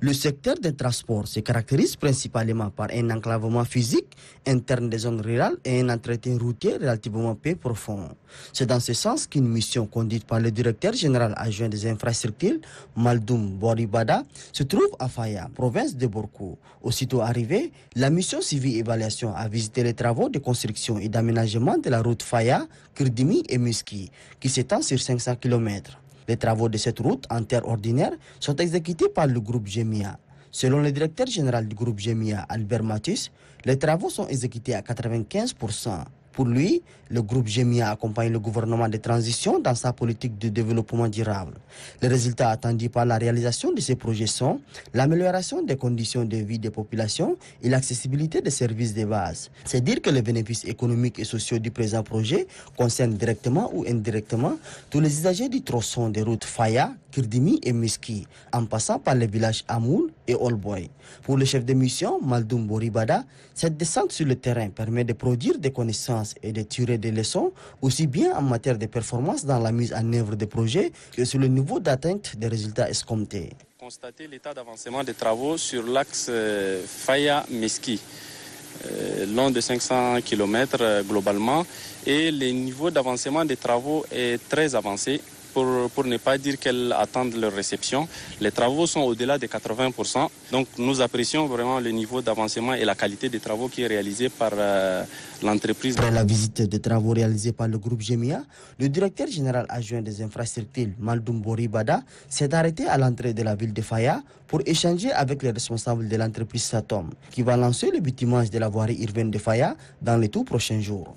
Le secteur des transports se caractérise principalement par un enclavement physique interne des zones rurales et un entretien routier relativement peu profond. C'est dans ce sens qu'une mission conduite par le directeur général adjoint des infrastructures, Maldoum Boribada, se trouve à Faya, province de Borkou. Aussitôt arrivée, la mission Suivi Évaluation a visité les travaux de construction et d'aménagement de la route Faya, Kirdimi et Muski, qui s'étend sur 500 km. Les travaux de cette route en terre ordinaire sont exécutés par le groupe GEMIA. Selon le directeur général du groupe GEMIA, Albert Mathis, les travaux sont exécutés à 95%. Pour lui, le groupe GEMIA accompagne le gouvernement de transition dans sa politique de développement durable. Les résultats attendus par la réalisation de ces projets sont l'amélioration des conditions de vie des populations et l'accessibilité des services de base. C'est dire que les bénéfices économiques et sociaux du présent projet concernent directement ou indirectement tous les usagers du tronçon des routes Faya, Kirdimi et Miski, en passant par les villages Amoul et Olboy. Pour le chef de mission, Maldoum Boribada, cette descente sur le terrain permet de produire des connaissances et de tirer des leçons, aussi bien en matière de performance dans la mise en œuvre des projets que sur le niveau d'atteinte des résultats escomptés. Constater l'état d'avancement des travaux sur l'axe Faya-Meski, long de 500 km globalement, et le niveau d'avancement des travaux est très avancé. Pour ne pas dire qu'elles attendent leur réception. Les travaux sont au-delà de 80%. Donc nous apprécions vraiment le niveau d'avancement et la qualité des travaux qui est réalisé par l'entreprise. Après la visite des travaux réalisés par le groupe GEMIA, le directeur général adjoint des infrastructures, Maldoum Boribada, s'est arrêté à l'entrée de la ville de Faya pour échanger avec les responsables de l'entreprise Satom, qui va lancer le bitumage de la voirie urbaine de Faya dans les tout prochains jours.